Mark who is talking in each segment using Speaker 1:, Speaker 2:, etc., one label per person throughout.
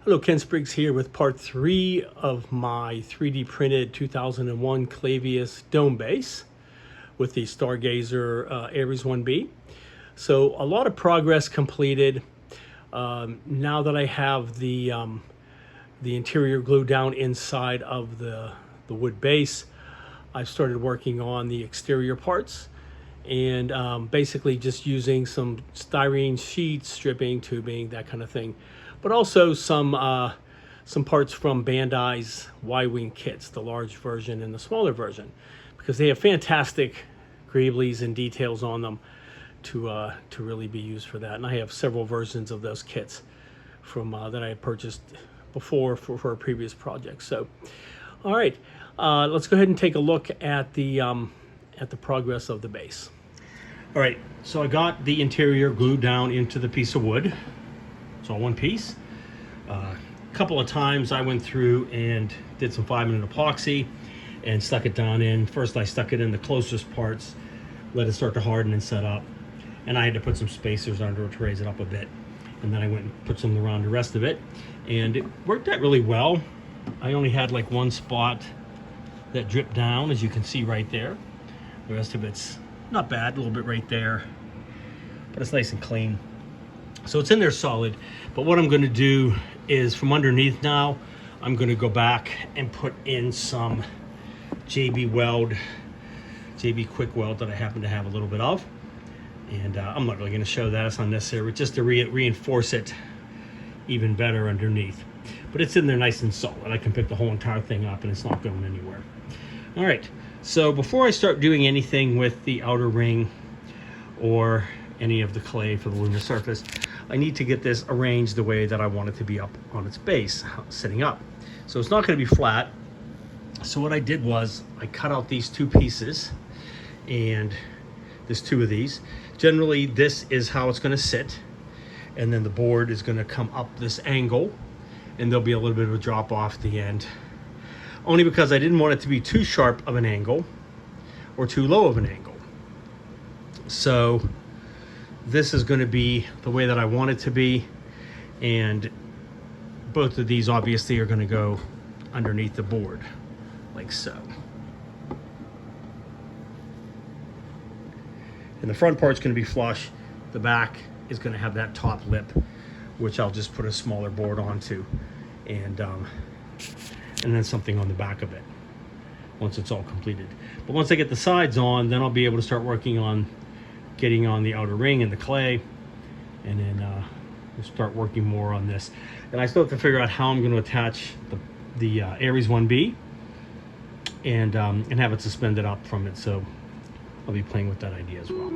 Speaker 1: Hello, Ken Spriggs here with part 3 of my 3D printed 2001 Clavius dome base with the Stargazer Ares 1B. So a lot of progress completed. Now that I have the interior glued down inside of the wood base, I've started working on the exterior parts and basically just using some styrene sheets, stripping, tubing, that kind of thing. But also some parts from Bandai's Y-Wing kits, the large version and the smaller version, because they have fantastic greeblies and details on them to really be used for that. And I have several versions of those kits from that I had purchased before for a previous project. So, all right, let's go ahead and take a look at the progress of the base. All right, so I got the interior glued down into the piece of wood. It's all one piece. A couple of times I went through and did some 5-minute epoxy and stuck it down in. First I stuck it in the closest parts, let it start to harden and set up. And I had to put some spacers under it to raise it up a bit. And then I went and put some around the rest of it. And it worked out really well. I only had like one spot that dripped down, as you can see right there. The rest of it's not bad, a little bit right there, but it's nice and clean. So it's in there solid, but what I'm going to do is from underneath now, I'm going to go back and put in some JB quick weld that I happen to have a little bit of. And I'm not really going to show that, it's unnecessary, just to reinforce it even better underneath. But it's in there nice and solid. I can pick the whole entire thing up and it's not going anywhere. All right, so before I start doing anything with the outer ring or any of the clay for the lunar surface, I need to get this arranged the way that I want it to be up on its base, sitting up. So it's not going to be flat. So what I did was I cut out these two pieces, and there's two of these. Generally, this is how it's going to sit, and then the board is going to come up this angle, and there'll be a little bit of a drop off the end, only because I didn't want it to be too sharp of an angle or too low of an angle. So this is going to be the way that I want it to be, and both of these obviously are going to go underneath the board like so. And the front part's going to be flush. The back is going to have that top lip, which I'll just put a smaller board onto, and then something on the back of it once it's all completed. But once I get the sides on, then I'll be able to start working on getting on the outer ring and the clay, and then we'll start working more on this. And I still have to figure out how I'm going to attach the Ares 1B and have it suspended up from it. So I'll be playing with that idea as well.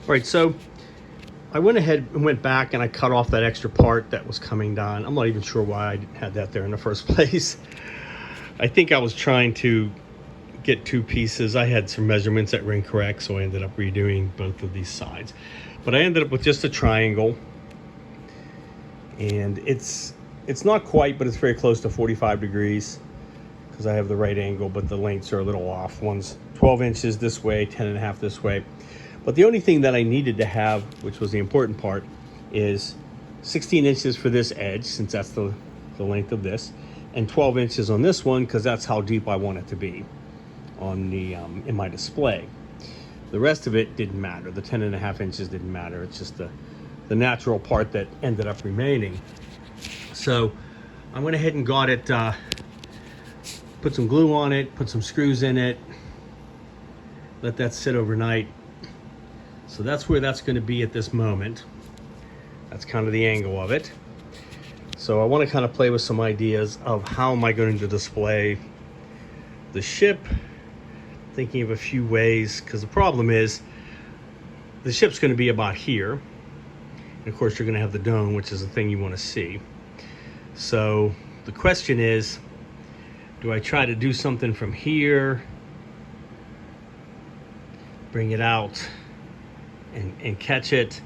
Speaker 1: All right, so I went ahead and went back and I cut off that extra part that was coming down. I'm not even sure why I had that there in the first place. I think I was trying to get two pieces. I had some measurements that were incorrect, so I ended up redoing both of these sides. But I ended up with just a triangle, and it's not quite, but it's very close to 45 degrees because I have the right angle, but the lengths are a little off. One's 12 inches this way, 10.5 this way. But the only thing that I needed to have, which was the important part, is 16 inches for this edge, since that's the length of this, and 12 inches on this one, because that's how deep I want it to be on the in my display. The rest of it didn't matter. The 10.5 inches didn't matter. It's just the natural part that ended up remaining. So I went ahead and got it, put some glue on it, put some screws in it, let that sit overnight. So that's where that's going to be at this moment. That's kind of the angle of it. So I want to kind of play with some ideas of how am I going to display the ship. Thinking of a few ways, because the problem is the ship's going to be about here. And of course you're going to have the dome, which is the thing you want to see. So the question is, do I try to do something from here, bring it out, and catch it?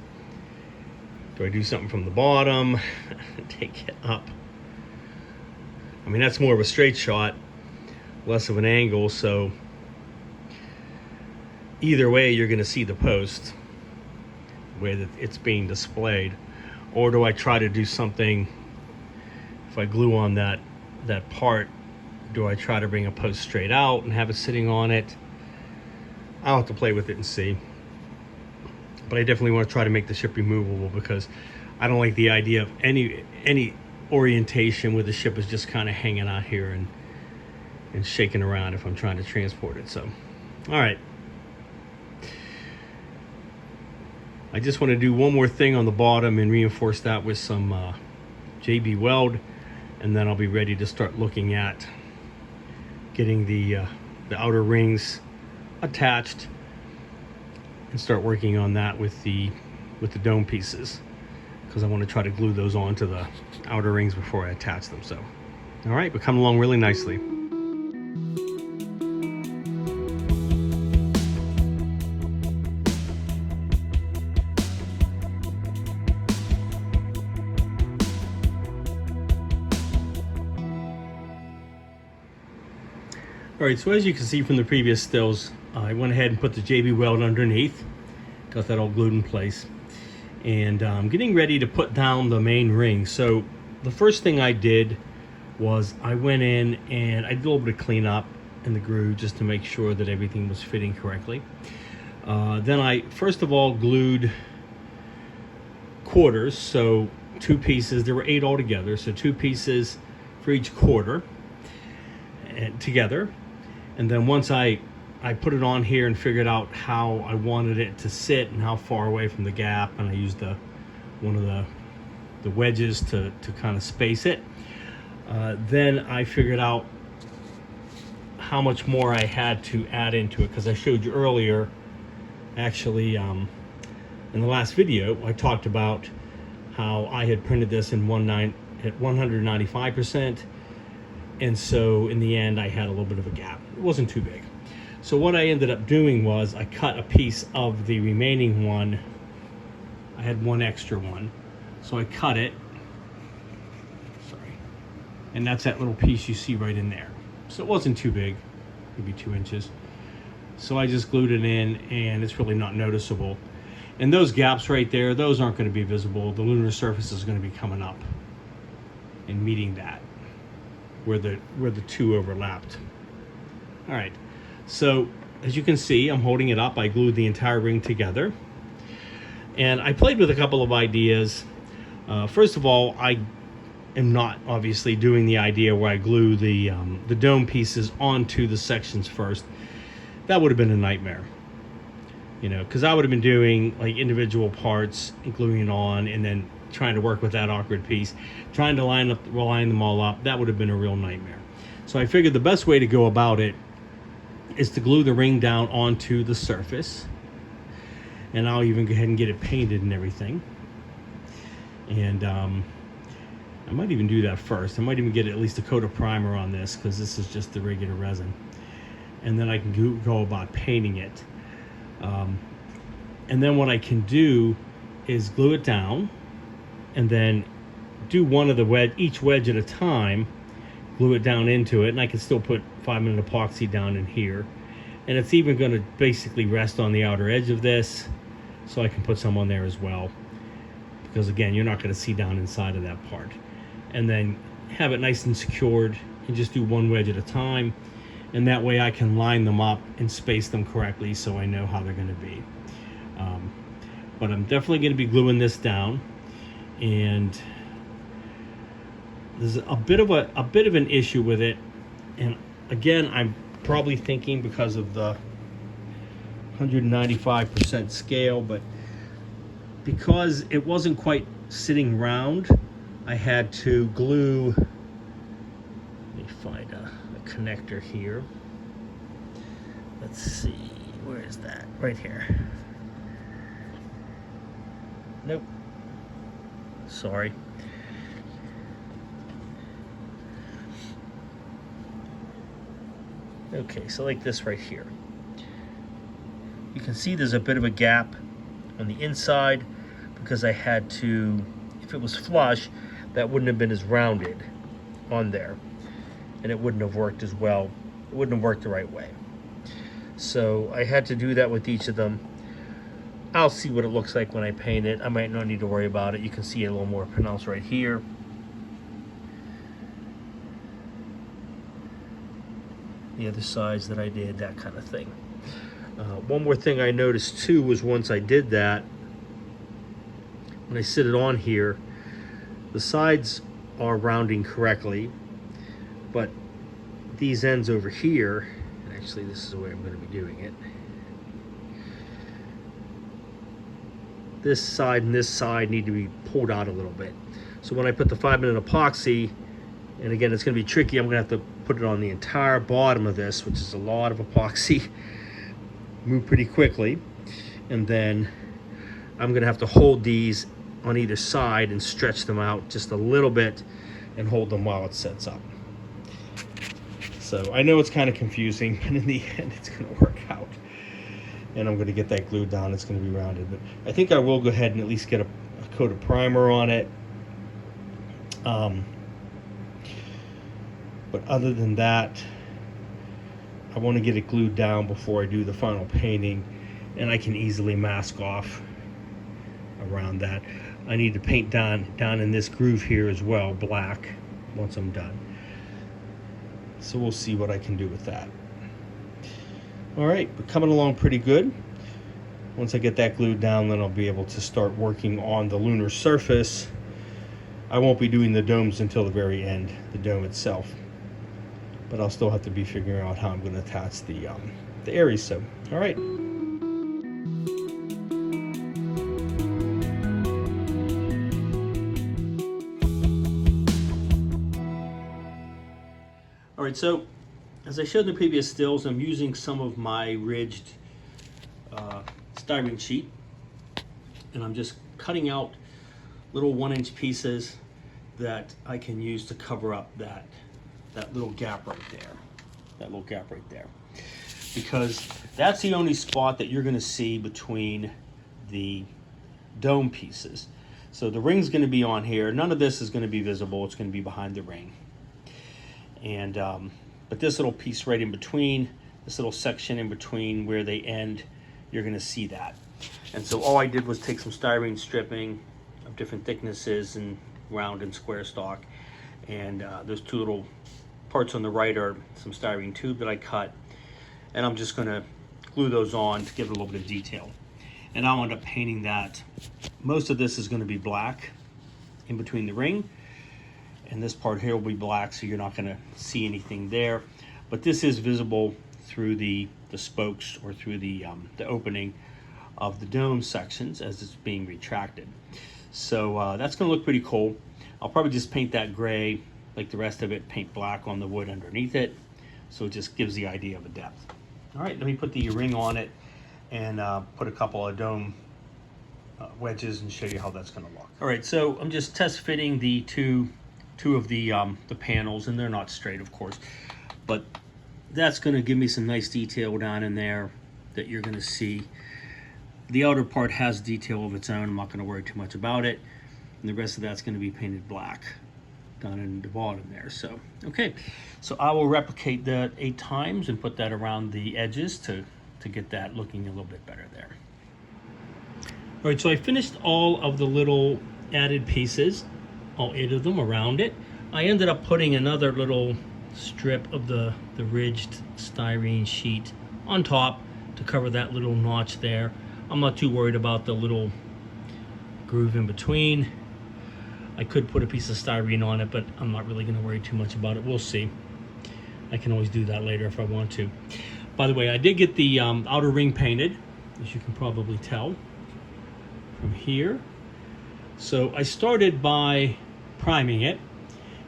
Speaker 1: Do I do something from the bottom, take it up? I mean, that's more of a straight shot. less of an angle, so either way you're going to see the post the way that it's being displayed. Or do I try to do something, if I glue on that part, do I try to bring a post straight out and have it sitting on it? I'll have to play with it and see. But I definitely want to try to make the ship removable, because I don't like the idea of any orientation where the ship is just kind of hanging out here and shaking around if I'm trying to transport it. So, all right. I just want to do one more thing on the bottom and reinforce that with some JB weld, and then I'll be ready to start looking at getting the outer rings attached and start working on that with the dome pieces, because I want to try to glue those onto the outer rings before I attach them. So, all right, but coming along really nicely. All right, so as you can see from the previous stills, I went ahead and put the JB weld underneath, got that all glued in place, and I'm getting ready to put down the main ring. So the first thing I did was I went in and I did a little bit of cleanup in the groove just to make sure that everything was fitting correctly. Then I first of all glued quarters, so 2 pieces. There were 8 altogether, so 2 pieces for each quarter together. And then once I put it on here and figured out how I wanted it to sit and how far away from the gap, and I used one of the wedges to kind of space it. Then I figured out how much more I had to add into it, because I showed you earlier, actually, in the last video, I talked about how I had printed this at 195%, and so in the end I had a little bit of a gap. It wasn't too big. So what I ended up doing was I cut a piece of the remaining one. I had one extra one, so I cut it. Sorry. And that's that little piece you see right in there. So it wasn't too big, maybe 2 inches. So I just glued it in, and it's really not noticeable. And those gaps right there, those aren't going to be visible. The lunar surface is going to be coming up and meeting that where the 2 overlapped. All right. So as you can see, I'm holding it up. I glued the entire ring together, and I played with a couple of ideas. First of all, I am not obviously doing the idea where I glue the dome pieces onto the sections first. That would have been a nightmare, you know, because I would have been doing like individual parts and gluing it on, and then trying to work with that awkward piece, trying to line them all up. That would have been a real nightmare. So I figured the best way to go about it is to glue the ring down onto the surface, and I'll even go ahead and get it painted and everything. And I might even do that first. I might even get at least a coat of primer on this, because this is just the regular resin, and then I can go about painting it. And then what I can do is glue it down, and then do one of the each wedge at a time, glue it down into it, and I can still put 5-minute epoxy down in here. And it's even going to basically rest on the outer edge of this, so I can put some on there as well, because again, you're not going to see down inside of that part. And then have it nice and secured, and just do one wedge at a time, and that way I can line them up and space them correctly so I know how they're going to be. But I'm definitely going to be gluing this down, and there's a bit of an issue with it. And again, I'm probably thinking because of the 195% scale, but because it wasn't quite sitting round, I had to glue, let me find a connector here. Let's see, where is that? Right here. Nope. Sorry. Okay, so like this right here. You can see there's a bit of a gap on the inside because I had to, if it was flush, that wouldn't have been as rounded on there, and it wouldn't have worked as well
Speaker 2: it wouldn't have worked the right way. So I had to do that with each of them. I'll see what it looks like when I paint it. I might not need to worry about it. You can see it a little more pronounced right here. The other sides that I did, that kind of thing. One more thing I noticed too was once I did that, when I sit it on here, the sides are rounding correctly, but these ends over here, and actually this is the way I'm going to be doing it. This side and this side need to be pulled out a little bit. So when I put the 5-minute epoxy, and again it's going to be tricky, I'm going to have to put it on the entire bottom of this, which is a lot of epoxy, move pretty quickly, and then I'm going to have to hold these on either side and stretch them out just a little bit and hold them while it sets up. So I know it's kind of confusing, but in the end it's going to work out. And I'm going to get that glued down. It's going to be rounded, but I think I will go ahead and at least get a coat of primer on it. But other than that, I want to get it glued down before I do the final painting, and I can easily mask off around that. I need to paint down in this groove here as well, black, once I'm done. So we'll see what I can do with that. All right, we're coming along pretty good. Once I get that glued down, then I'll be able to start working on the lunar surface. I won't be doing the domes until the very end, the dome itself. But I'll still have to be figuring out how I'm going to attach the Aries. So, all right. All right, so as I showed in the previous stills, I'm using some of my ridged styrene sheet, and I'm just cutting out little 1-inch pieces that I can use to cover up that little gap right there, because that's the only spot that you're going to see between the dome pieces. So the ring's going to be on here. None of this is going to be visible. It's going to be behind the ring. And but this little piece right in between, this little section in between where they end, you're going to see that. And so all I did was take some styrene stripping of different thicknesses and round and square stock, and those two little parts on the right are some styrene tube that I cut, and I'm just going to glue those on to give it a little bit of detail. And I'll end up painting that. Most of this is going to be black in between the ring, and this part here will be black, so you're not going to see anything there, but this is visible through the spokes or through the opening of the dome sections as it's being retracted. So that's going to look pretty cool. I'll probably just paint that gray like the rest of it, paint black on the wood underneath it, so it just gives the idea of a depth. All right, let me put the ring on it and put a couple of dome wedges and show you how that's going to look. All right, so I'm just test fitting the two of the panels, and they're not straight, of course, but that's going to give me some nice detail down in there that you're going to see. The outer part has detail of its own. I'm not going to worry too much about it, and the rest of that's going to be painted black down in the bottom there. So okay, so I will replicate that 8 times and put that around the edges to get that looking a little bit better there. All right, so I finished all of the little added pieces, all 8 of them around it. I ended up putting another little strip of the ridged styrene sheet on top to cover that little notch there. I'm not too worried about the little groove in between. I could put a piece of styrene on it, but I'm not really going to worry too much about it. We'll see. I can always do that later if I want to. By the way, I did get the outer ring painted, as you can probably tell from here. So I started by priming it,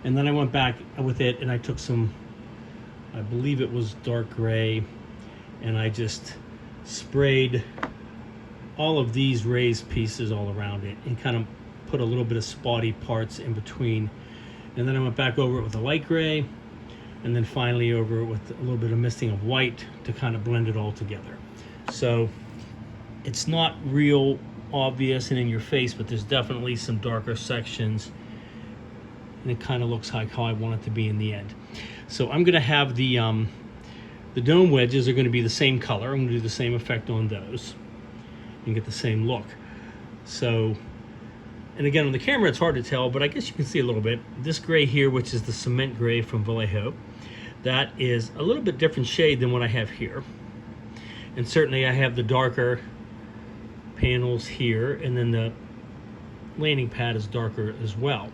Speaker 2: and then I went back with it and I took some, I believe it was dark gray, and I just sprayed all of these raised pieces all around it and kind of put a little bit of spotty parts in between. And then I went back over it with a light gray, and then finally over it with a little bit of misting of white to kind of blend it all together. So it's not real obvious and in your face, but there's definitely some darker sections, and it kind of looks like how I want it to be in the end. So I'm going to have the
Speaker 1: The dome wedges are going to be the same color. I'm going to do the same effect on those and get the same look. So, and again, on the camera it's hard to tell, but I guess you can see a little bit. This gray here, which is the cement gray from Vallejo, that is a little bit different shade than what I have here. And certainly I have the darker panels here, and then the landing pad is darker as well.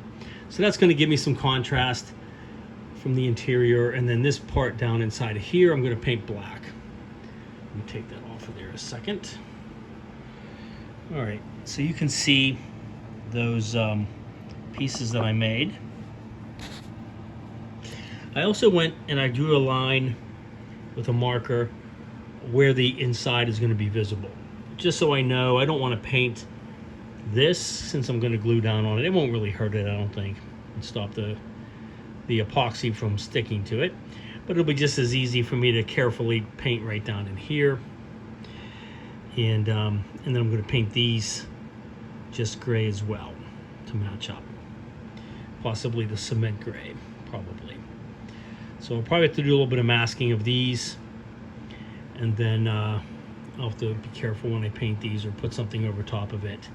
Speaker 1: So that's going to give me some contrast from the interior. And then this part down inside of here, I'm going to paint black. Let me take that off of there a second. All right, so you can see those pieces that I made. I also went and I drew a line with a marker where the inside is going to be visible, just so I know. I don't want to paint this since I'm going to glue down on it. It won't really hurt it, I don't think, and stop the epoxy from sticking to it, but it'll be just as easy for me to carefully paint right down in here. And then I'm going to paint these just gray as well to match up, possibly the cement gray, probably. So I'll probably have to do a little bit of masking of these, and then I'll have to be careful when I paint these or put something over top of it.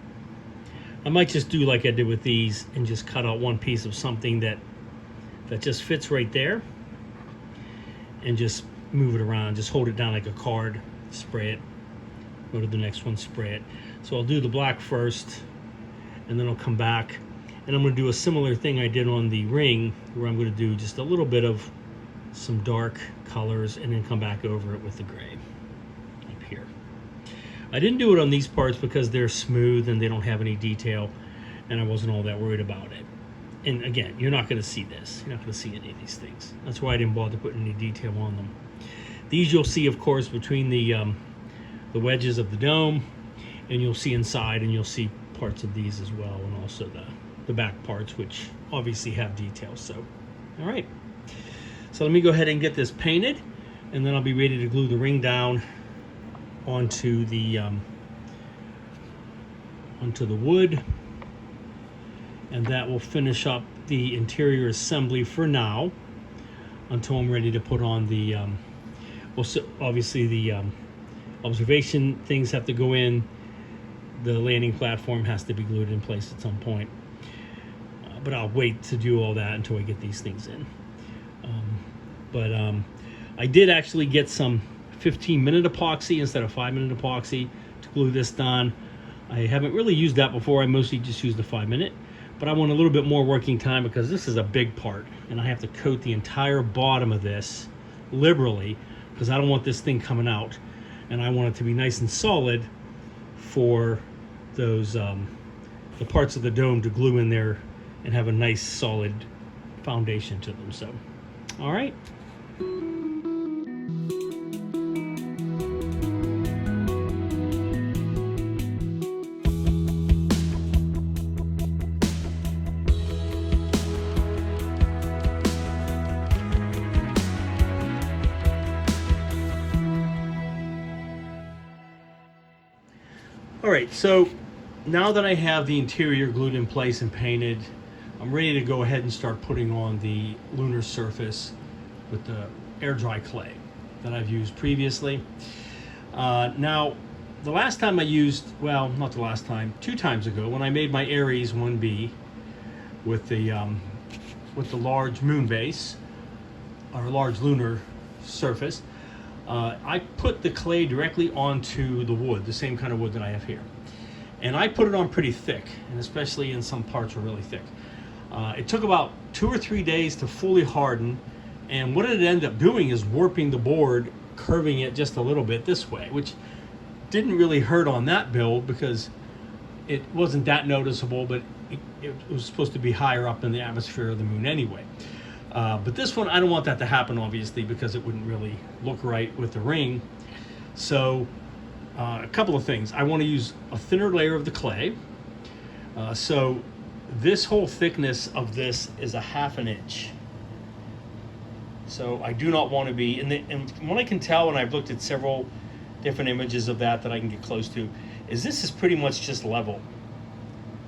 Speaker 1: I might just do like I did with these and just cut out one piece of something that just fits right there and just move it around. Just hold it down like a card, spray it, go to the next one, spray it. So I'll do the black first, and then I'll come back and I'm going to do a similar thing I did on the ring, where I'm going to do just a little bit of some dark colors and then come back over it with the gray up here. I didn't do it on these parts because they're smooth and they don't have any detail, and I wasn't all that worried about it. And again, you're not going to see this. You're not going to see any of these things. That's why I didn't bother putting any detail on them. These you'll see, of course, between the wedges of the dome, and you'll see inside, and you'll see parts of these as well, and also the back parts, which obviously have details. So, all right. So let me go ahead and get this painted, and then I'll be ready to glue the ring down onto the wood. And that will finish up the interior assembly for now, until I'm ready to put on the, well, so obviously the observation things have to go in. The landing platform has to be glued in place at some point. But I'll wait to do all that until I get these things in. I did actually get some 15-minute epoxy instead of 5-minute epoxy to glue this down. I haven't really used that before. I mostly just used the 5-minute. But I want a little bit more working time because this is a big part, and I have to coat the entire bottom of this liberally because I don't want this thing coming out, and I want it to be nice and solid for those the parts of the dome to glue in there and have a nice solid foundation to them. So, all right. All right, so now that I have the interior glued in place and painted, I'm ready to go ahead and start putting on the lunar surface with the air dry clay that I've used previously. Now, the last time I used, well, not the last time, 2 times ago, when I made my Aries 1B with the large moon base, or large lunar surface, I put the clay directly onto the wood, the same kind of wood that I have here. And I put it on pretty thick, and especially in some parts are really thick. It took about 2 or 3 days to fully harden, and what it ended up doing is warping the board, curving it just a little bit this way, which didn't really hurt on that build because it wasn't that noticeable, but it was supposed to be higher up in the atmosphere of the moon anyway. But this one, I don't want that to happen, obviously, because it wouldn't really look right with the ring. So a couple of things. I want to use a thinner layer of the clay. So this whole thickness of this is 1/2 inch. So I do not want to be, and what I can tell when I've looked at several different images of that I can get close to, is this is pretty much just level.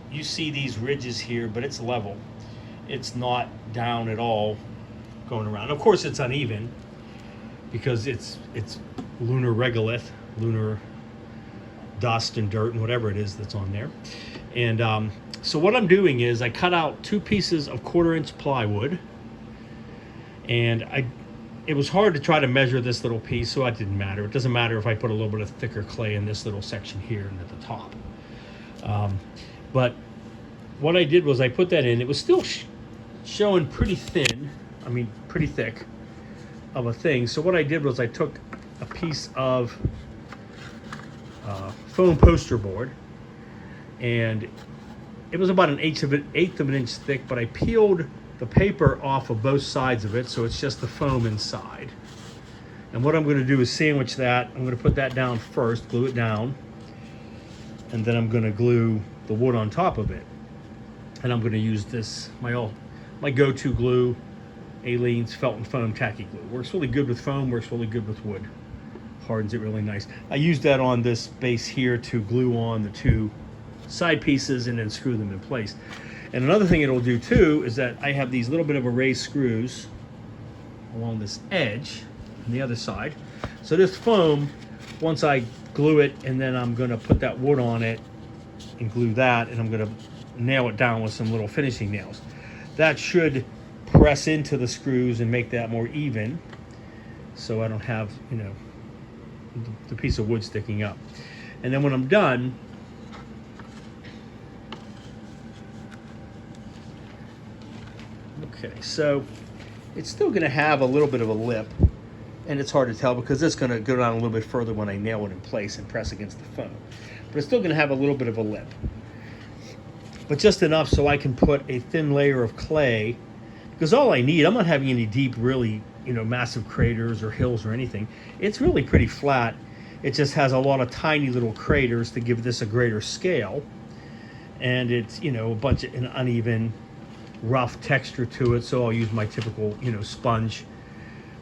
Speaker 1: You see these ridges here, but it's level. It's not down at all going around. Of course it's uneven, because it's lunar regolith, lunar dust and dirt and whatever it is that's on there. And so what I'm doing is I cut out 2 pieces of 1/4-inch plywood, and it was hard to try to measure this little piece, so it didn't matter. It doesn't matter if I put a little bit of thicker clay in this little section here and at the top. But what I did was I put that in. It was still showing pretty thin, I mean pretty thick of a thing. So what I did was I took a piece of foam poster board, and it was about an eighth of an inch thick, but I peeled the paper off of both sides of it, so it's just the foam inside. And what I'm going to do is sandwich that. I'm going to put that down first, glue it down, and then I'm going to glue the wood on top of it. And I'm going to use this, my go-to glue, Aleene's Felt and Foam Tacky Glue. Works really good with foam, works really good with wood. Hardens it really nice. I used that on this base here to glue on the 2 side pieces and then screw them in place. And another thing it'll do too is that I have these little bit of a raised screws along this edge on the other side. So this foam, once I glue it, and then I'm going to put that wood on it and glue that, and I'm going to nail it down with some little finishing nails. That should press into the screws and make that more even, so I don't have, you know, the piece of wood sticking up. And then when I'm done, okay, so it's still going to have a little bit of a lip, and it's hard to tell because it's going to go down a little bit further when I nail it in place and press against the foam. But it's still going to have a little bit of a lip, but just enough so I can put a thin layer of clay, because all I need, I'm not having any deep, really, you know, massive craters or hills or anything. It's really pretty flat. It just has a lot of tiny little craters to give this a greater scale, and it's, you know, a bunch of an uneven, rough texture to it. So I'll use my typical, you know, sponge,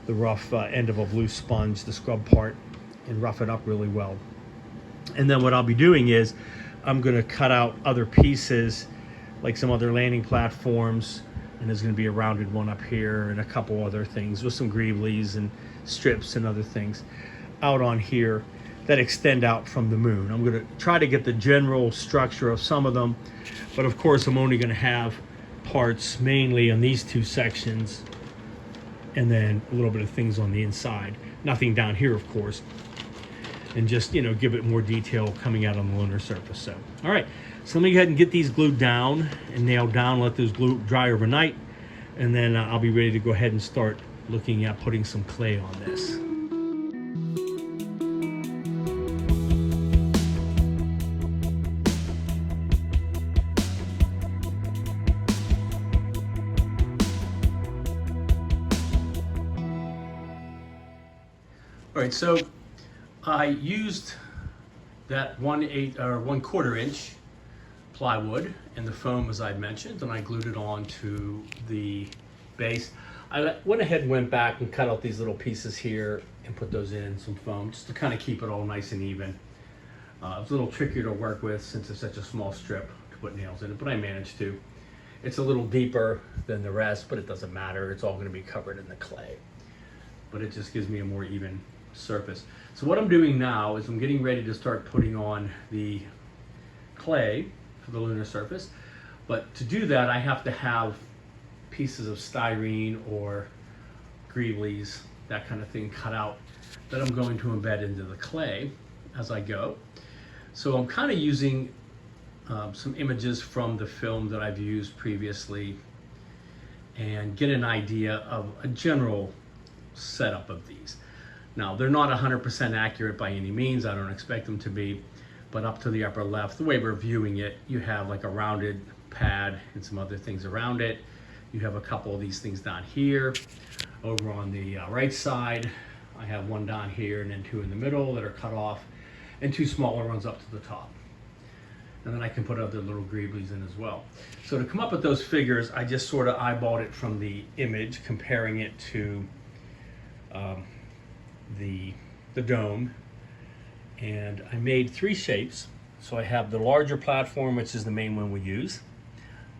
Speaker 1: the rough end of a blue sponge, the scrub part, and rough it up really well. And then what I'll be doing is I'm going to cut out other pieces, like some other landing platforms, and there's going to be a rounded one up here and a couple other things with some greeblies and strips and other things out on here that extend out from the moon. I'm going to try to get the general structure of some of them, but of course I'm only going to have parts mainly on these 2 sections, and then a little bit of things on the inside. Nothing down here, of course, and just, you know, give it more detail coming out on the lunar surface. So, all right, so let me go ahead and get these glued down and nailed down, let those glue dry overnight, and then I'll be ready to go ahead and start looking at putting some clay on this. All right, so I used that 1/4 inch plywood and the foam, as I mentioned, and I glued it on to the base. I went ahead and went back and cut out these little pieces here and put those in some foam just to kind of keep it all nice and even. It was a little trickier to work with since it's such a small strip to put nails in it, but I managed to. It's a little deeper than the rest, but it doesn't matter. It's all going to be covered in the clay, but it just gives me a more even surface. So what I'm doing now is I'm getting ready to start putting on the clay for the lunar surface, but to do that I have to have pieces of styrene or greeblies, that kind of thing, cut out that I'm going to embed into the clay as I go. So I'm kind of using some images from the film that I've used previously and get an idea of a general setup of these. Now, they're not 100% accurate by any means. I don't expect them to be, but up to the upper left, the way we're viewing it, you have like a rounded pad and some other things around it. You have a couple of these things down here. Over on the right side, I have one down here and then 2 in the middle that are cut off, and 2 smaller ones up to the top. And then I can put other little greeblies in as well. So to come up with those figures, I just sort of eyeballed it from the image, comparing it to the dome, and I made 3 shapes. So I have the larger platform, which is the main one we use,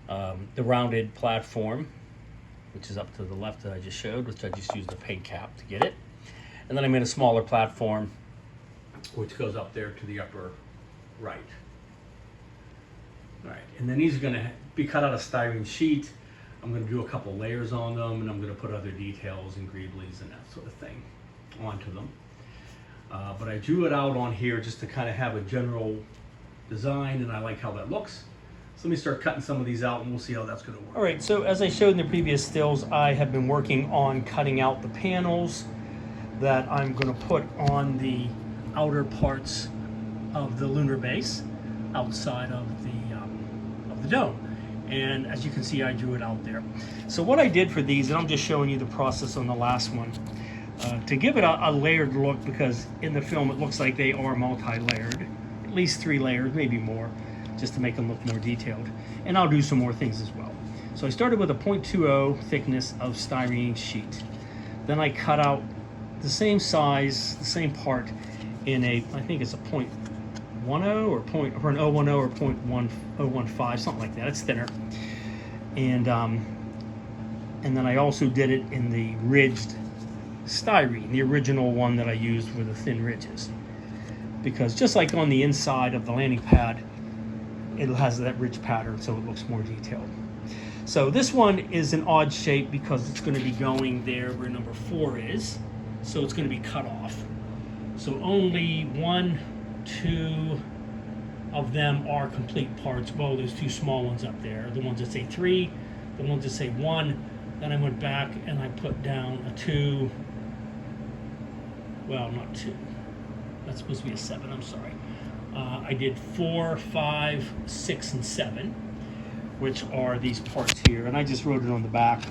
Speaker 1: the rounded platform, which is up to the left that I just showed, which I just used a paint cap to get it,
Speaker 2: And then I made a smaller platform, which goes up there to the upper right. All right, and then these are going to be cut out of styrene sheet. I'm going to do a couple layers on them, and I'm going to put other details and greeblies and that sort of thing onto them. But I drew it out on here just to kind of have a general design, and I like how that looks. So let me start cutting some of these out, and we'll see how that's going to work. All right, so as I showed in the previous stills, I have been working on cutting out the panels that I'm going to put on the outer parts of the lunar base outside of the dome. And as you can see, I drew it out there. So what I did for these, and I'm just showing you the process on the last one, to give it a layered look, because in the film it looks like they are multi-layered, at least 3 layers, maybe more, just to make them look more detailed. And I'll do some more things as well. So I started with a 0.20 thickness of styrene sheet. Then I cut out the same size, the same part in a, I think it's a 0.10 or an 010 or 0.1015, something like that. It's thinner. And then I also did it in the ridged styrene, the original one that I used with the thin ridges. Because just like on the inside of the landing pad, it has that ridge pattern, so it looks more detailed. So this one is an odd shape because it's going to be going there where number 4 is. So it's going to be cut off. So only 1, 2 of them are complete parts. Well, there's 2 small ones up there. The ones that say 3, the ones that say 1. Then I went back and I put down a 2. Well, not 2. That's supposed to be a 7, I'm sorry. I did 4, 5, 6, and 7, which are these parts here. And I just wrote it on the back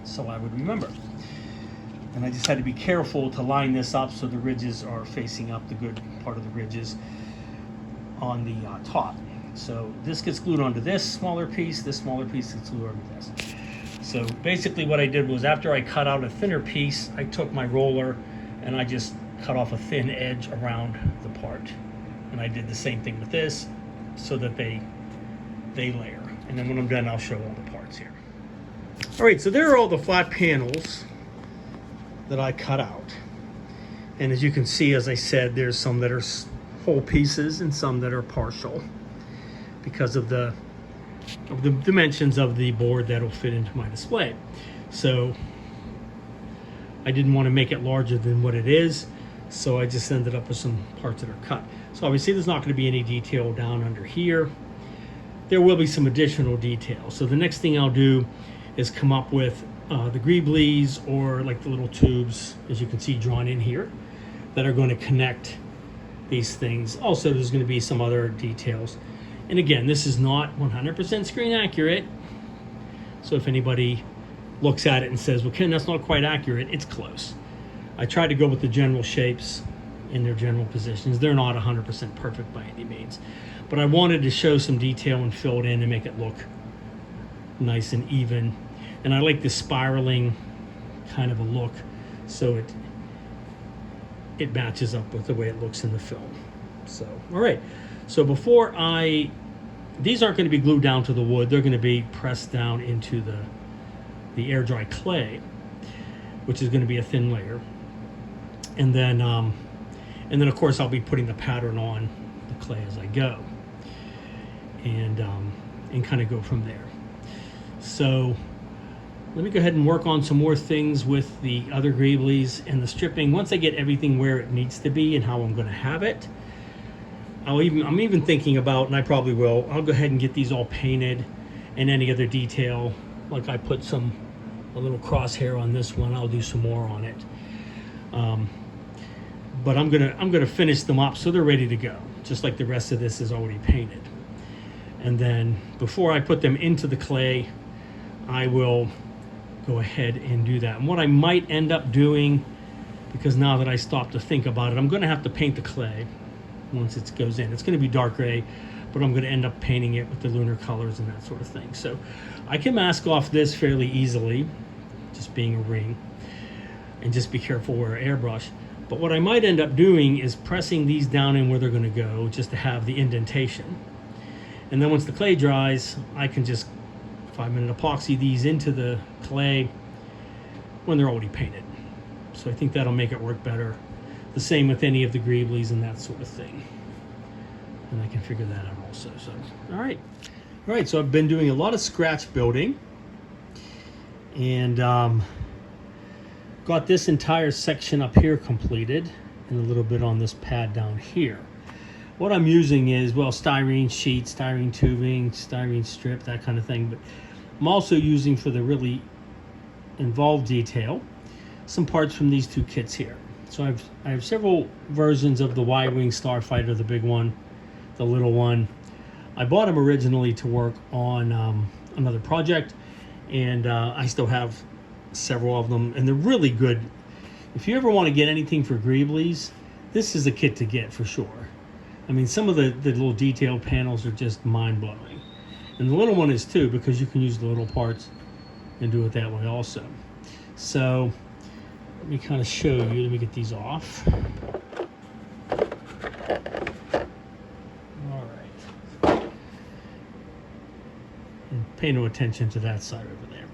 Speaker 2: so I would remember. And I just had to be careful to line this up so the ridges are facing up, the good part of the ridges on the top. So this gets glued onto this smaller piece gets glued onto this. So basically what I did was, after I cut out a thinner piece, I took my roller and I just cut off a thin edge around the part. And I did the same thing with this so that they layer. And then when I'm done, I'll show all the parts here. All right, so there are all the flat panels that I cut out. And as you can see, as I said, there's some that are whole pieces and some that are partial because of the dimensions of the board that'll fit into my display. So I didn't want to make it larger than what it is, so I just ended up with some parts that are cut. So obviously there's not going to be any detail down under here. There will be some additional detail. So the next thing I'll do is come up with the greeblies, or like the little tubes, as you can see drawn in here, that are going to connect these things. Also, there's going to be some other details. And again, this is not 100% screen accurate. So if anybody looks at it and says, well, Ken, that's not quite accurate, it's close. I tried to go with the general shapes in their general positions. They're not 100% perfect by any means. But I wanted to show some detail and fill it in and make it look nice and even. And I like this spiraling kind of a look, so it matches up with the way it looks in the film. So, all right. So before these aren't going to be glued down to the wood. They're going to be pressed down into the air dry clay, which is going to be a thin layer. And then of course I'll be putting the pattern on the clay as I go, and kind of go from there. So let me go ahead and work on some more things with the other greeblies and the stripping. Once I get everything where it needs to be and how I'm going to have it, I'm even thinking about, and I probably will, I'll go ahead and get these all painted, and any other detail, like I put a little crosshair on this one, I'll do some more on it. But I'm gonna finish them up so they're ready to go, just like the rest of this is already painted. And then before I put them into the clay, I will go ahead and do that. And what I might end up doing, because now that I stopped to think about it, I'm going to have to paint the clay once it goes in. It's going to be dark gray, but I'm going to end up painting it with the lunar colors and that sort of thing. So I can mask off this fairly easily, just being a ring, and just be careful where I airbrush. But what I might end up doing is pressing these down in where they're going to go, just to have the indentation. And then once the clay dries, I can just 5-minute epoxy these into the clay when they're already painted.
Speaker 1: So I think that'll make it work better. The same with any of the greeblies and that sort of thing. And I can figure that out also. So, all right. All right, so I've been doing a lot of scratch building. And got this entire section up here completed and a little bit on this pad down here. What I'm using is, well, styrene sheets, styrene tubing, styrene strip, that kind of thing. But I'm also using, for the really involved detail, some parts from these two kits here. So I have several versions of the Y-Wing Starfighter, the big one, the little one. I bought them originally to work on another project, and I still have several of them, and they're really good. If you ever want to get anything for greeblies, this is a kit to get for sure. I mean, some of the little detail panels are just mind-blowing. And the little one is too, because you can use the little parts and do it that way also. So let me kind of show you. Let me get these off. All right. And pay no attention to that side over there.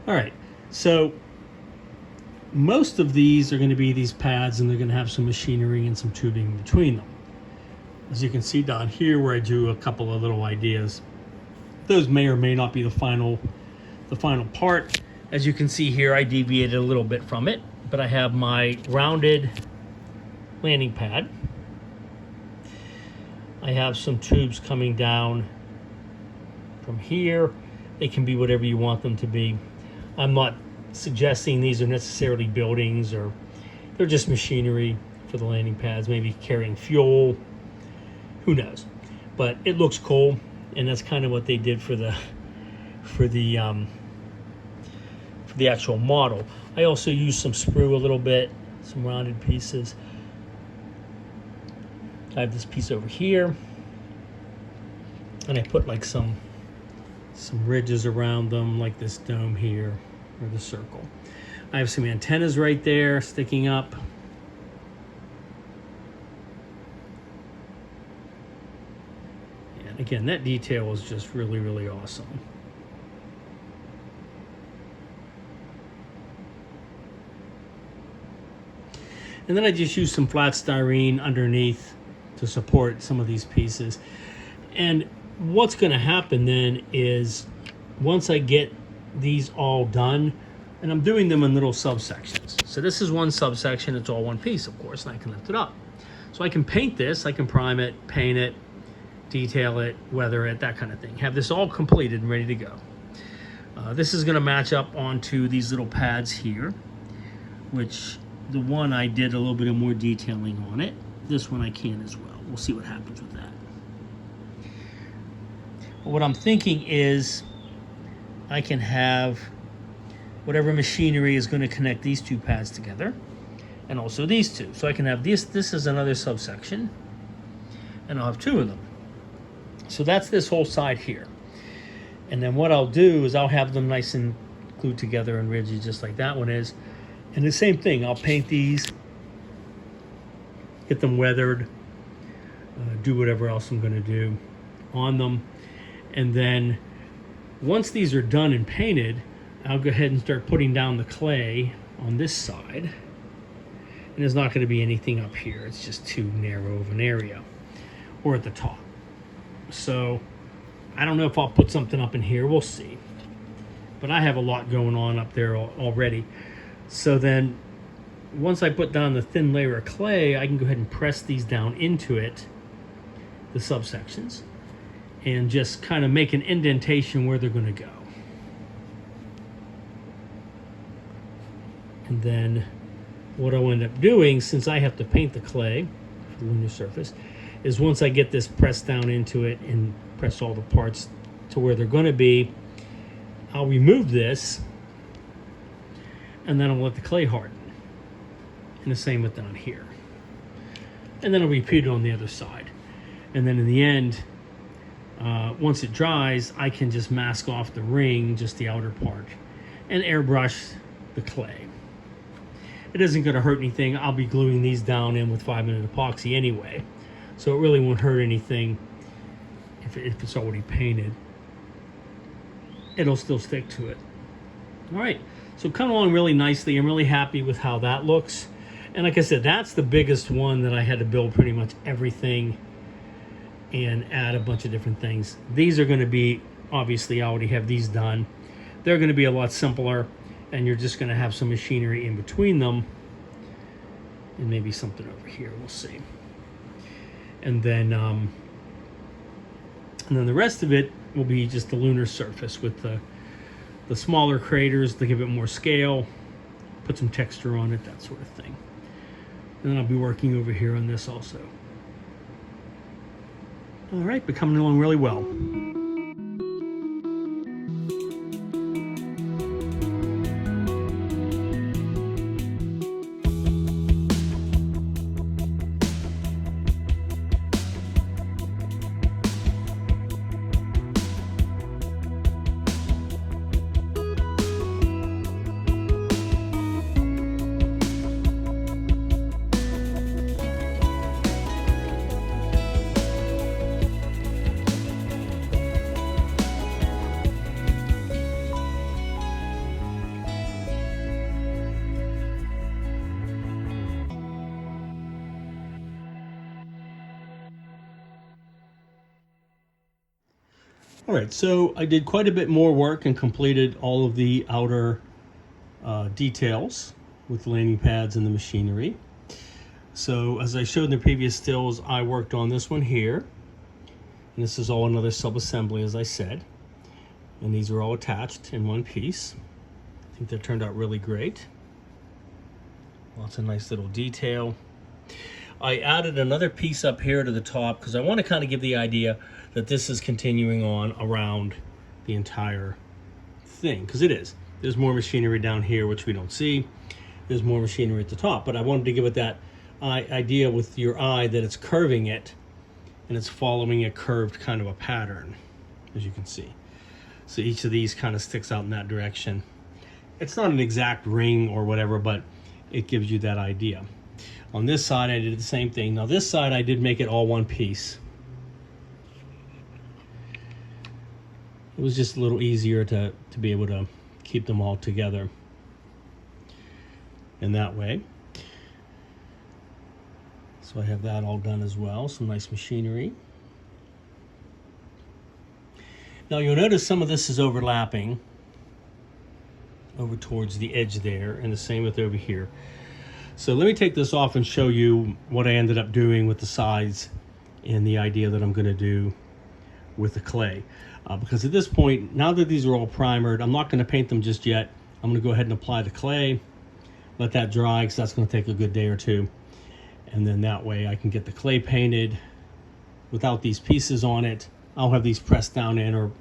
Speaker 1: All right. So most of these are going to be these pads, and they're going to have some machinery and some tubing between them. As you can see down here where I drew a couple of little ideas, those may or may not be the final part. As you can see here, I deviated a little bit from it, but I have my rounded landing pad. I have some tubes coming down from here. They can be whatever you want them to be. I'm not suggesting these are necessarily buildings, or they're just machinery for the landing pads, maybe carrying fuel, who knows. But it looks cool, and that's kind of what they did for the actual model. I also used some sprue a little bit, some rounded pieces. I have this piece over here, and I put like some ridges around them, like this dome here, or the circle. I have some antennas right there sticking up. And again, that detail is just really, really awesome. And then I just use some flat styrene underneath to support some of these pieces. And what's going to happen then is, once I get these all done, and I'm doing them in little subsections. So this is one subsection, it's all one piece, of course, and I can lift it up. So I can paint this, I can prime it, paint it, detail it, weather it, that kind of thing. Have this all completed and ready to go. This is going to match up onto these little pads here, which the one I did a little bit of more detailing on it. This one I can as well. We'll see what happens with that. But what I'm thinking is, I can have whatever machinery is going to connect these two pads together, and also these two. So I can have this is another subsection, and I'll have two of them. So that's this whole side here. And then what I'll do is I'll have them nice and glued together and rigid, just like that one is. And the same thing, I'll paint these, get them weathered, do whatever else I'm going to do on them. And then once these are done and painted, I'll go ahead and start putting down the clay on this side. And there's not going to be anything up here. It's just too narrow of an area, or at the top. So I don't know if I'll put something up in here. We'll see. But I have a lot going on up there already. So then once I put down the thin layer of clay, I can go ahead and press these down into it, the subsections, and just kind of make an indentation where they're going to go. And then what I'll end up doing, since I have to paint the clay for the lunar surface, is once I get this pressed down into it and press all the parts to where they're going to be, I'll remove this, and then I'll let the clay harden. And the same with down here. And then I'll repeat it on the other side. And then in the end, once it dries, I can just mask off the ring, just the outer part, and airbrush the clay. It isn't going to hurt anything. I'll be gluing these down in with 5-minute epoxy anyway, so it really won't hurt anything if it's already painted. It'll still stick to it. All right, So coming along really nicely. I'm really happy with how that looks. And like I said, that's the biggest one that I had to build pretty much everything and add a bunch of different things. These are going to be, obviously I already have these done. They're going to be a lot simpler, and you're just going to have some machinery in between them. And maybe something over here, we'll see. And then the rest of it will be just the lunar surface with the smaller craters to give it more scale, put some texture on it, that sort of thing. And then I'll be working over here on this also. All right, but coming along really well. All right, so I did quite a bit more work and completed all of the outer details with the landing pads and the machinery. So as I showed in the previous stills, I worked on this one here. And this is all another sub-assembly, as I said. And these are all attached in one piece. I think that turned out really great. Lots of nice little detail. I added another piece up here to the top because I want to kind of give the idea that this is continuing on around the entire thing, because it is. There's more machinery down here, which we don't see. There's more machinery at the top, but I wanted to give it that idea with your eye that it's curving it, and it's following a curved kind of a pattern, as you can see. So each of these kind of sticks out in that direction. It's not an exact ring or whatever, but it gives you that idea. On this side, I did the same thing. Now this side, I did make it all one piece. It was just a little easier to be able to keep them all together in that way. So I have that all done as well, some nice machinery. Now you'll notice some of this is overlapping over towards the edge there, and the same with over here. So let me take this off and show you what I ended up doing with the sides and the idea that I'm going to do with the clay. Because at this point, now that these are all primered, I'm not going to paint them just yet. I'm going to go ahead and apply the clay, let that dry, because that's going to take a good day or two. And then that way I can get the clay painted without these pieces on it. I'll have these pressed down in or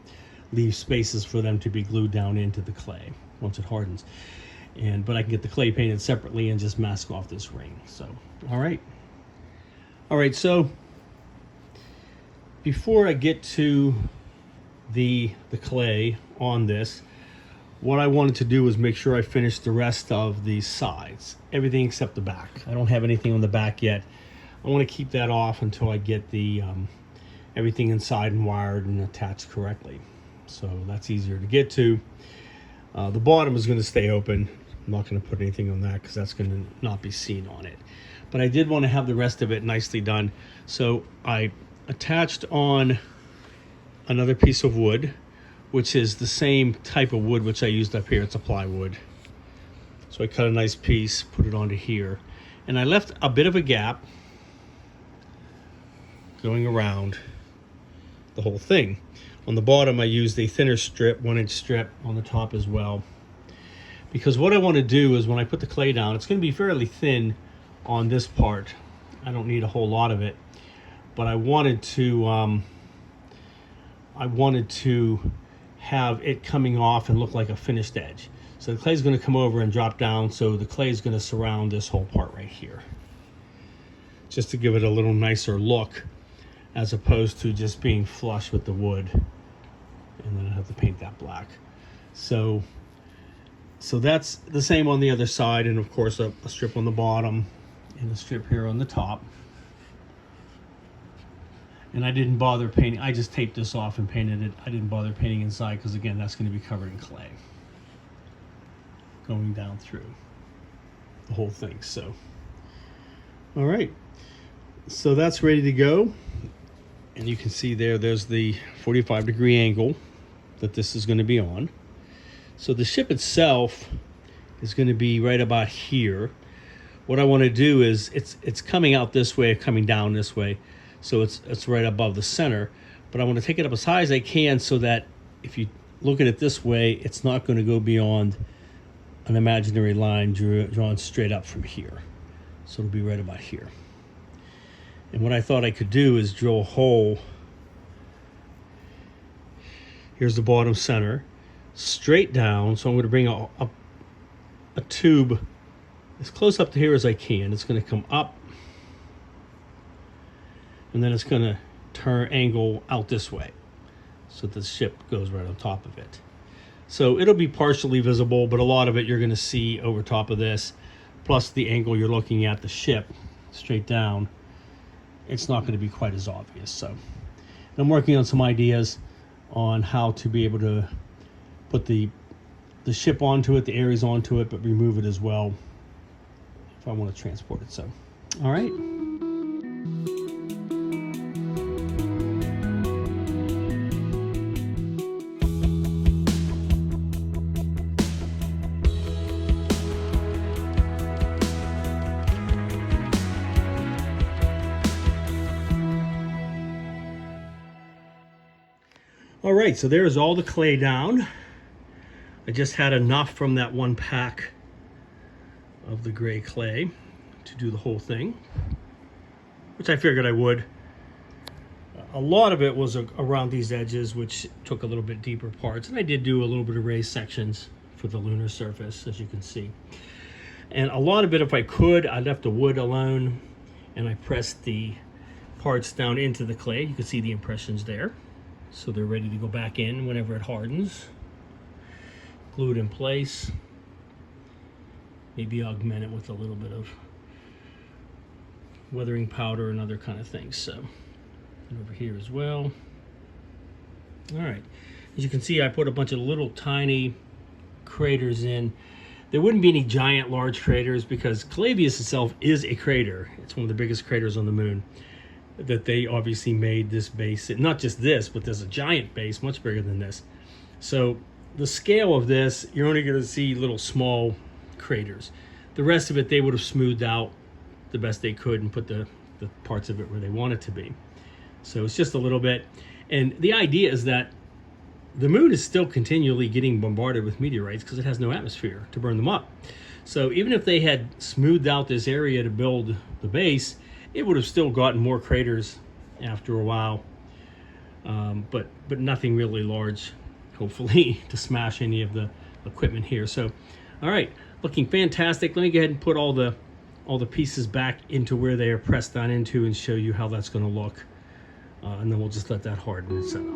Speaker 1: leave spaces for them to be glued down into the clay once it hardens. But I can get the clay painted separately and just mask off this ring. So, all right, so before I get to the clay on this, what I wanted to do was make sure I finished the rest of the sides, everything except the back. I don't have anything on the back yet. I want to keep that off until I get the everything inside and wired and attached correctly. So that's easier to get to. The bottom is going to stay open. I'm not going to put anything on that because that's going to not be seen on it. But I did want to have the rest of it nicely done. So I attached on another piece of wood, which is the same type of wood which I used up here. It's a plywood. So I cut a nice piece, put it onto here. And I left a bit of a gap going around the whole thing. On the bottom, I used a thinner strip, 1-inch strip on the top as well. Because what I want to do is when I put the clay down, it's going to be fairly thin on this part. I don't need a whole lot of it. But I wanted to have it coming off and look like a finished edge. So the clay is going to come over and drop down, so the clay is going to surround this whole part right here. Just to give it a little nicer look, as opposed to just being flush with the wood. And then I have to paint that black. So that's the same on the other side, and of course a strip on the bottom and a strip here on the top. And I didn't bother painting, I just taped this off and painted it. I didn't bother painting inside because again, that's going to be covered in clay. going down through the whole thing. So, all right, so that's ready to go. And you can see there's the 45-degree angle that this is going to be on. So the ship itself is going to be right about here. What I want to do is it's coming out this way, coming down this way, so it's right above the center. But I want to take it up as high as I can so that if you look at it this way, it's not going to go beyond an imaginary line drawn straight up from here. So it'll be right about here. And what I thought I could do is drill a hole. Here's the bottom center, straight down. So I'm going to bring a tube as close up to here as I can. It's going to come up, and then it's going to turn angle out this way so the ship goes right on top of it. So it'll be partially visible, but a lot of it you're going to see over top of this, plus the angle you're looking at the ship straight down. It's not going to be quite as obvious. So I'm working on some ideas on how to be able to put the ship onto it, the Ares onto it, but remove it as well if I want to transport it. So, all right. All right, so there's all the clay down. I just had enough from that one pack of the gray clay to do the whole thing, which I figured I would. A lot of it was around these edges, which took a little bit deeper parts, and I did do a little bit of raised sections for the lunar surface, as you can see. And a lot of it, if I could, I left the wood alone, and I pressed the parts down into the clay. You can see the impressions there. So they're ready to go back in whenever it hardens. Glue it in place. Maybe augment it with a little bit of weathering powder and other kind of things. So, and over here as well. All right. As you can see, I put a bunch of little tiny craters in. There wouldn't be any giant large craters because Clavius itself is a crater. It's one of the biggest craters on the moon. That they obviously made this base, not just this, but there's a giant base much bigger than this. So the scale of this, you're only going to see little small craters. The rest of it they would have smoothed out the best they could and put the parts of it where they want it to be. So it's just a little bit. And the idea is that the moon is still continually getting bombarded with meteorites because it has no atmosphere to burn them up. So even if they had smoothed out this area to build the base, it would have still gotten more craters after a while, but nothing really large, hopefully, to smash any of the equipment here. So, all right, looking fantastic. Let me go ahead and put all the pieces back into where they are pressed down into and show you how that's going to look, and then we'll just let that harden and set up.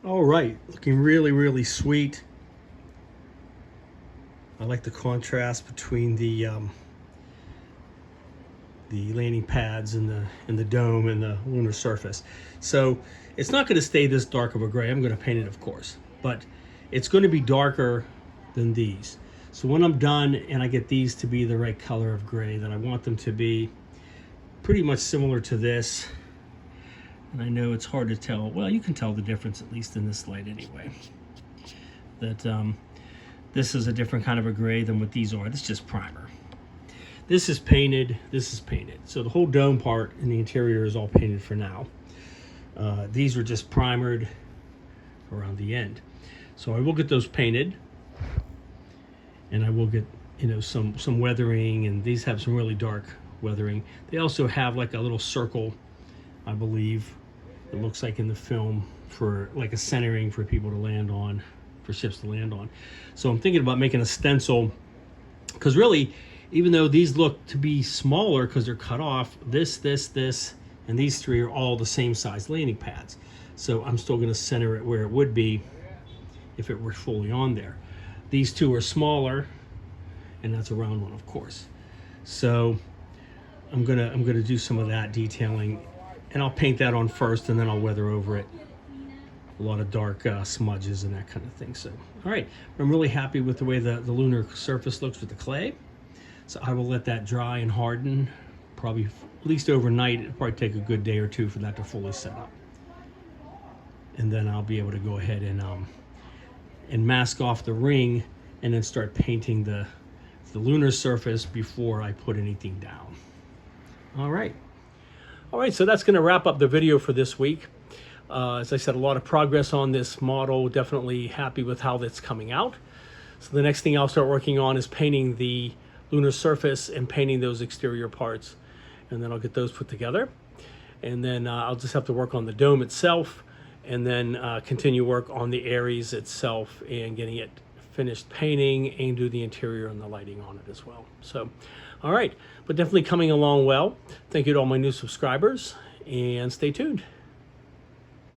Speaker 1: All right, looking really, really sweet. I like the contrast between the landing pads and the dome and the lunar surface. So it's not going to stay this dark of a gray. I'm going to paint it, of course, but it's going to be darker than these. So when I'm done and I get these to be the right color of gray, then I want them to be pretty much similar to this. And I know it's hard to tell. Well, you can tell the difference, at least in this light anyway. That this is a different kind of a gray than what these are. This is just primer. This is painted, this is painted. So the whole dome part in the interior is all painted for now. These were just primered around the end. So I will get those painted. And I will get, you know, some weathering, and these have some really dark weathering. They also have like a little circle, I believe, it looks like in the film, for like a centering for people to land on, for ships to land on. So I'm thinking about making a stencil, because really, even though these look to be smaller because they're cut off, this, and these three are all the same size landing pads.
Speaker 2: So I'm still going to center it where it would be if it were fully on there. These two are smaller, and that's a round one, of course. So I'm gonna do some of that detailing, and I'll paint that on first, and then I'll weather over it. A lot of dark smudges and that kind of thing. So, all right, I'm really happy with the way the lunar surface looks with the clay. So I will let that dry and harden, probably at least overnight. It'll probably take a good day or two for that to fully set up. And then I'll be able to go ahead and mask off the ring, and then start painting the lunar surface before I put anything down. All right, so that's going to wrap up the video for this week. As I said, a lot of progress on this model. Definitely happy with how that's coming out. So the next thing I'll start working on is painting the lunar surface and painting those exterior parts, and then I'll get those put together. And then I'll just have to work on the dome itself, and then continue work on the Ares itself and getting it finished painting, and do the interior and the lighting on it as well. So, all right, but definitely coming along well. Thank you to all my new subscribers, and stay tuned.